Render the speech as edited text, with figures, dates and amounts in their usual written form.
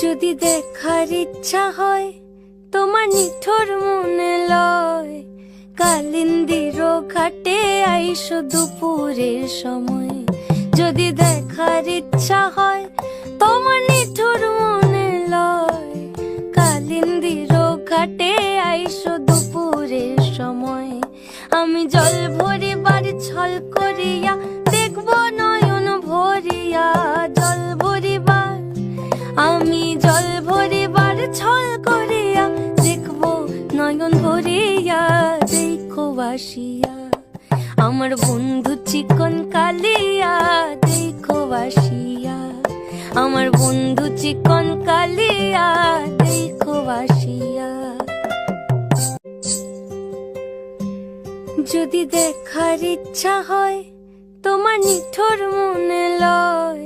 যদি দেখার ইচ্ছা হয় তোমার নিঠুর মনে লয়, কালিন্দির ঘাটে আইসো দুপুরের সময়। যদি দেখার ইচ্ছা হয় তোমার নিঠুর মনে লয়, কালিন্দির ঘাটে আইসো দুপুরের সময়। আমি জল ভরিবার ছল করিয়া দেখব নয়ন ভরিয়া, জল ভরিবার আমি জল ভরিবার ছল করিয়া দেখব নয়ন ভরিয়া। দেখো বাসিয়া আমার বন্ধু চিকন কালিয়া, দেখো বাসিয়া আমার বন্ধু চিকন কালিয়া, দেখো বাসিয়া। যদি দেখার ইচ্ছা হয় তোমার নিঠুর মনে লয়,